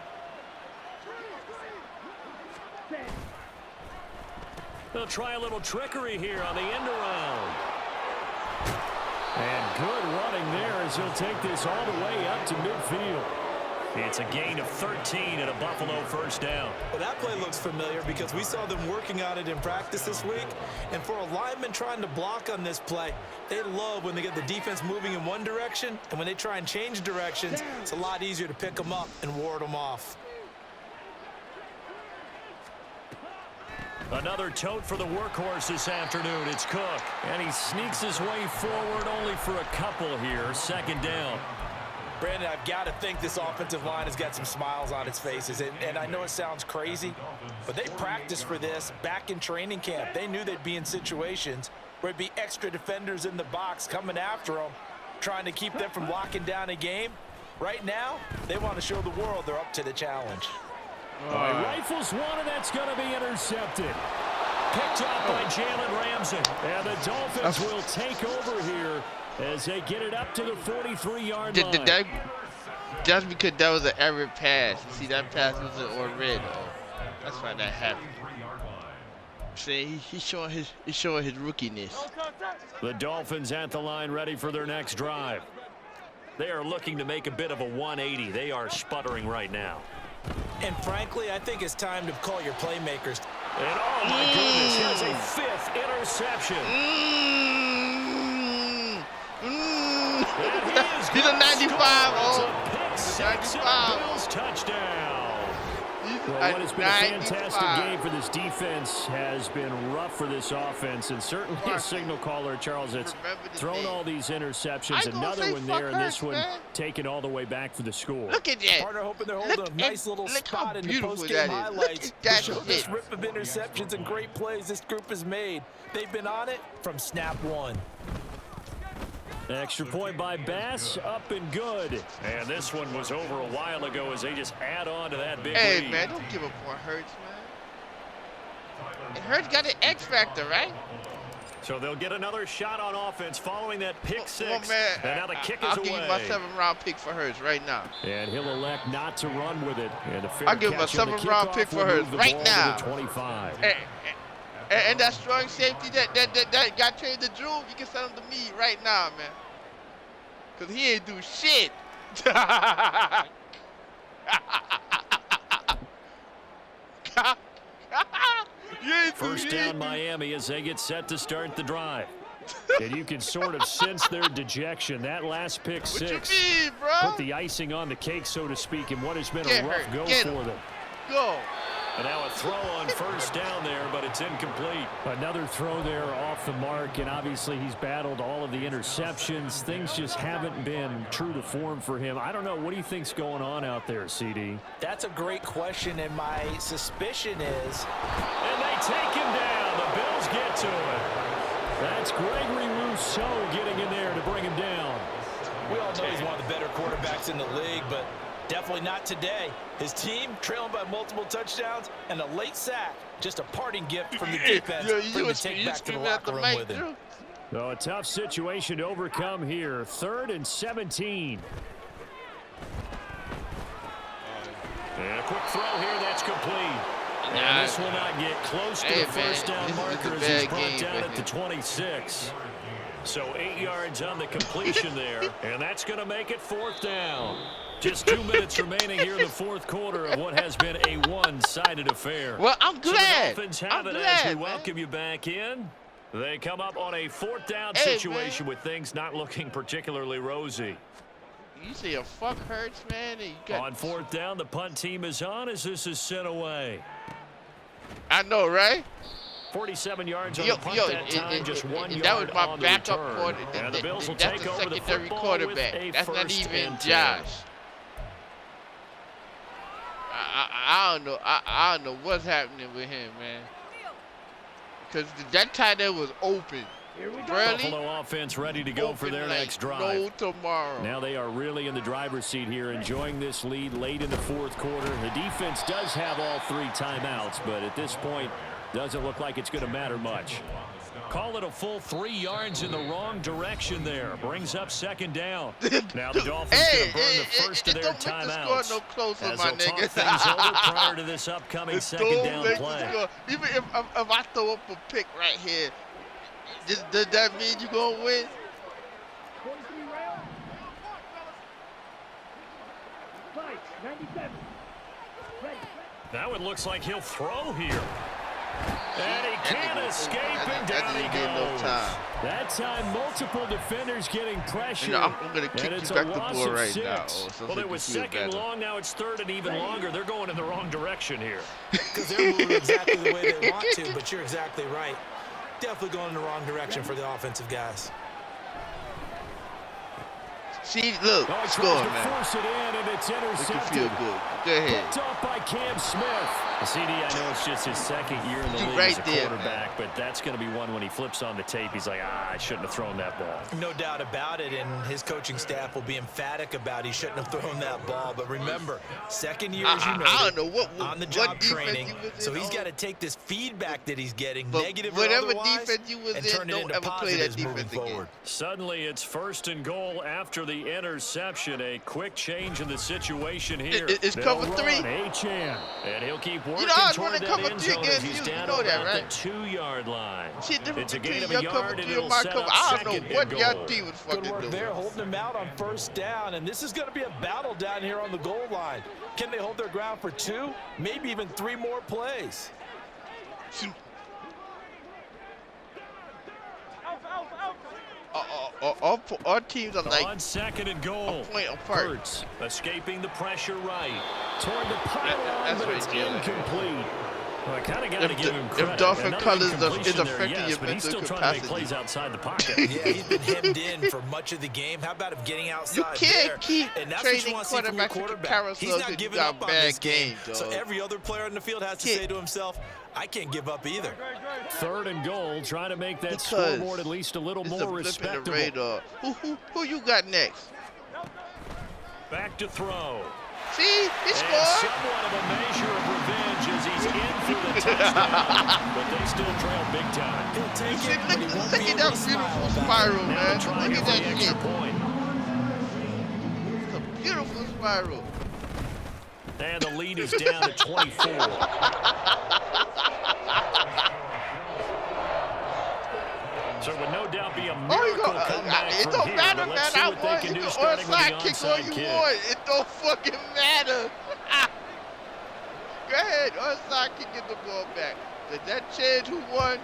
They'll try a little trickery here on the end around. And good running there as he'll take this all the way up to midfield. It's a gain of 13 and a Buffalo first down. Well, that play looks familiar because we saw them working on it in practice this week. And for a lineman trying to block on this play, they love when they get the defense moving in one direction. And when they try and change directions, it's a lot easier to pick them up and ward them off. Another tote for the workhorse this afternoon. It's Cook. And he sneaks his way forward only for a couple here. 2nd down. Brandon, I've got to think this offensive line has got some smiles on its faces. And I know it sounds crazy, but they practiced for this back in training camp. They knew they'd be in situations where it'd be extra defenders in the box coming after them, trying to keep them from locking down a game. Right now, they want to show the world they're up to the challenge. Rifles one, and that's going to be intercepted. Picked up by Jalen Ramsey. And the Dolphins will take over here as they get it up to the 43-yard line. Just because that was an error pass. See, that pass wasn't on red. That's why that happened. saying he's showing his rookiness. The Dolphins at the line, ready for their next drive. They are looking to make a bit of a 180. They are sputtering right now. And frankly, I think it's time to call your playmakers. And oh my goodness, here's a 5th interception. He's a 95. It's a pick six and a Bills touchdown. Well, what has been a fantastic game for this defense has been rough for this offense, and certainly a signal caller, Charles, that's thrown all these interceptions. Another one there, and this one taken all the way back for the score. Look at that. Partner hoping they're holding a nice little spot in the post-game highlights to show this rip of interceptions and great plays this group has made. They've been on it from snap one. Extra point by Bass, up and good. And this one was over a while ago as they just add on to that big lead. Hey, man, don't give up on Hurts, man. And Hurts got an X factor, right? So they'll get another shot on offense following that pick six. Man, and now the kick is I'll away. give you my 7th-round pick for Hurts right now. And he'll elect not to run with it. And a fair I'll give him a 7th-round pick for Hurts right now. 25. And that strong safety that got traded to Drew, you can send him to me right now, man. Because he ain't do shit. First down Miami as they get set to start the drive. And you can sort of sense their dejection. That last pick six what you mean, bro? put the icing on the cake, so to speak, in what has been a rough go for them. Go. And now a throw on first down there, but it's incomplete. Another throw there off the mark, and obviously he's battled all of the interceptions. Things just haven't been true to form for him. I don't know. What do you think's going on out there, CD? That's a great question, and my suspicion is... And they take him down. The Bills get to it. That's Gregory Rousseau getting in there to bring him down. We all know he's one of the better quarterbacks in the league, but definitely not today. His team trailing by multiple touchdowns and a late sack. Just a parting gift from the defense for him to take back to the locker room with him. So a tough situation to overcome here. 3rd and 17. And a quick throw here. That's complete. And this will not get close to the first down marker as he's brought down at the 26. So 8 yards on the completion there. And that's going to make it 4th down. Just 2 minutes remaining here in the 4th quarter of what has been a one-sided affair. Well, I'm glad. So the Dolphins have it as we welcome you back in. They come up on a 4th down situation with things not looking particularly rosy. You see a fuck Hurts, man. And you got... On 4th down, the punt team is on as this is sent away. I know, right? 47 yards on the punt that time, just 1 yard that was my on the backup return. quarterback. And the Bills will That's take the over the secondary football quarterback. with a That's not first even and 10. Josh. I don't know. I don't know what's happening with him, man. Because that tight end was open. Buffalo offense ready to go for their next drive. No tomorrow. Now they are really in the driver's seat here, enjoying this lead late in the 4th quarter. The defense does have all 3 timeouts, but at this point, doesn't look like it's going to matter much. Call it a full 3 yards in the wrong direction there. Brings up 2nd down. Now the Dolphins going to burn the first of their timeouts. No closer, as my they'll talk nigga. things over prior to this upcoming 2nd down play. Even if I throw up a pick right here, does that mean you're going to win? Now it looks like he'll throw here. And he can't escape, and down he goes. That time, multiple defenders getting pressure. I'm going to kick you back the ball right now. Well, it was 2nd long, now it's 3rd and even longer. They're going in the wrong direction here. Because they're moving exactly the way they want to, but you're exactly right. Definitely going in the wrong direction for the offensive guys. See, look, score, man. Force it in, and it's intercepted. Feel good. Go ahead. Picked off by Cam Smith. CD, I know it's just his 2nd year in the league right as a there, quarterback, but that's going to be one when he flips on the tape. He's like, I shouldn't have thrown that ball. No doubt about it, and his coaching staff will be emphatic about he shouldn't have thrown that ball. But remember, 2nd year, as you know, I don't know what on-the-job training, so he's got to take this feedback that he's getting, negative or whatever otherwise, defense you was and in, turn it don't into ever play that positives moving defense forward. Suddenly, it's 1st and goal after the interception. A quick change in the situation here. It's They'll cover three. Achane, and he'll keep working You know, I was toward running that cover end three zone against as he's you. You down know that, about right? the 2-yard line. See the difference It's a gain between of a your cover yard, and three it'll and my set cover. up I don't second know what and your goal. team was fucking Good work doing. there, holding him out on first down, and this is going to be a battle down here on the goal line. Can they hold their ground for 2, maybe even 3 more plays? Our teams are like on second and goal. a point apart. Hurts escaping the pressure right toward the pylon, That's but right, it's Jalen. incomplete. Well, I kind of got to give him credit. If Dolphin Another colors incompletion is there, affecting yes, your but he's mental still trying to make capacity. plays outside the pocket. Yeah, he's been hemmed in for much of the game. How about him getting outside You can't there? keep And that's what you training want to see from your quarterbacks with quarterback. carousels He's not because you giving got up on bad this game. game, So dog. every other player on the field has to say to himself, I can't give up either. Third and goal, trying to make that Because scoreboard at least a little It's more a blip in the respectable. radar. Who you got next? Back to throw. See, he And scored. somewhat of a measure of revenge as he's in for the touchdown, but they still trail big time. He'll take See, it, but he look won't be at able that to smile beautiful about it. spiral, Now man. they're trying Look to at for the that extra shit. point. It's a beautiful spiral. And the lead is down to 24. So it would no doubt be a miracle comeback It from don't here, matter, but man. let's see I what they won. can You do can starting with the onside kick all onside you kick. want. It don't fucking matter. Go ahead, onside kick, get the ball back. Did that change who won?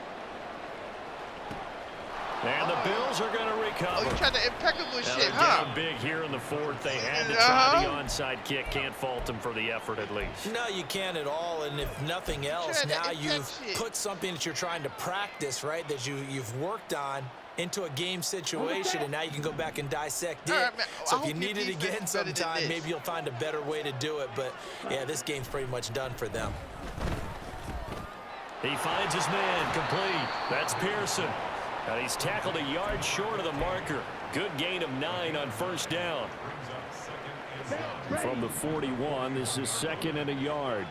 And the Bills are going to Oh, recover. you trying to impeccable Now shit, they're huh? down big here in the fourth. They had to try the onside kick. Can't fault them for the effort at least. No, you can't at all, and if nothing else, Trying to now you've touch it. put something that you're trying to practice, right, that you've worked on into a game situation, and now you can go back and dissect it. All right, man. So I if you hope your need it defense again is better than sometime, this. maybe you'll find a better way to do it, but yeah, this game's pretty much done for them. He finds his man complete. That's Pearson. And he's tackled a yard short of the marker. Good gain of 9 on first down. From the 41, this is second and a yard.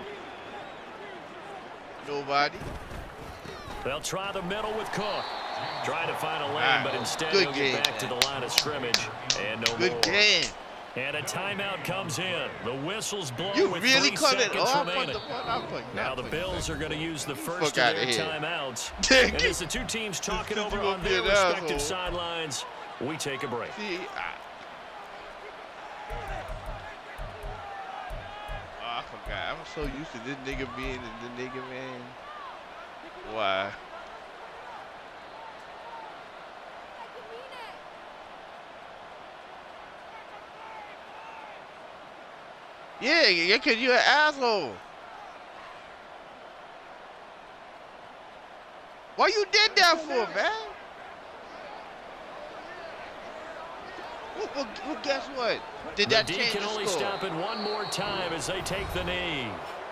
Nobody. They'll try the middle with Cook. Trying to find a lane, but instead Good he'll game, get back to the line of scrimmage. And no Good more. game. And a timeout comes in. The whistle's blown You with really 3 cut it seconds off on remaining. the one I put. Now the Bills are going to use the first Fuck of outta their here. timeouts. Dang And it. as the two teams talking This is over gonna on be their an respective asshole. sidelines, we take a break. See, I forgot. I'm so used to this nigga being the nigga, man. Why? Yeah, cause you're an asshole. Why you did that for, man? Well, guess what? Did that the D change can the only score? stop it one more time as they take the knee.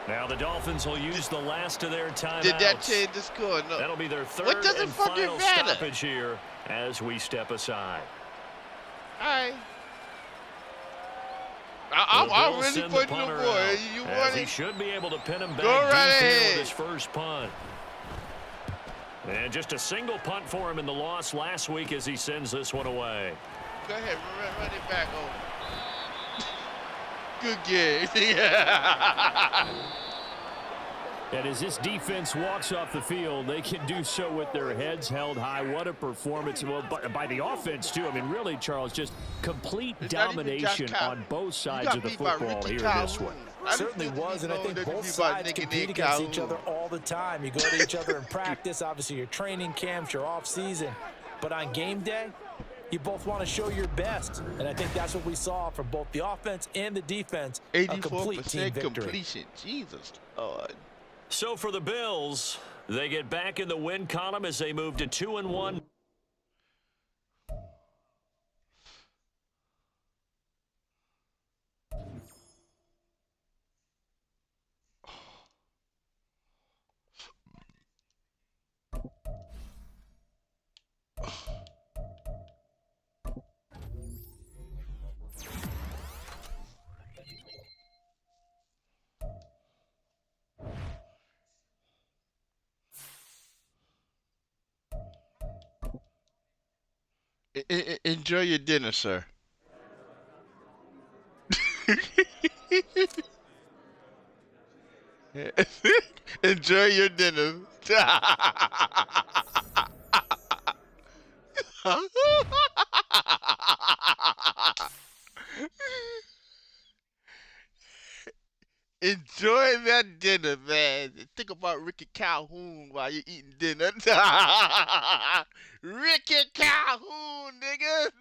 Now the Dolphins will use the last of their timeouts. Did that change the score? No. That'll be their third What does it and fucking final matter? stoppage here as we step aside. All right. The I'm Bills really send putting the punter boy. out, You as want he it? should be able to pin him back Go deep right here with ahead. his first punt. And just a single punt for him in the loss last week as he sends this one away. Go ahead, run it back over. Good game. Yeah. And as this defense walks off the field, they can do so with their heads held high. What a performance. Well, by the offense, too. I mean, really, Charles, just complete It's not even domination Josh Cow- on both You sides got of the beat by football Ricky here in this Calhoun. one. I Certainly didn't was, and I know think that you both beat by sides Nicky compete Nick against each Calhoun. other all the time. You go to each other in practice, obviously your training camps, your off season, but on game day, you both want to show your best, and I think that's what we saw from both the offense and the defense. A complete team 84% victory. completion. Jesus Lord. So for the Bills, they get back in the win column as they move to 2-1. Enjoy your dinner, sir. Enjoy your dinner. Enjoy that dinner, man. Think about Ricky Calhoun while you're eating dinner. Ricky Calhoun, nigga.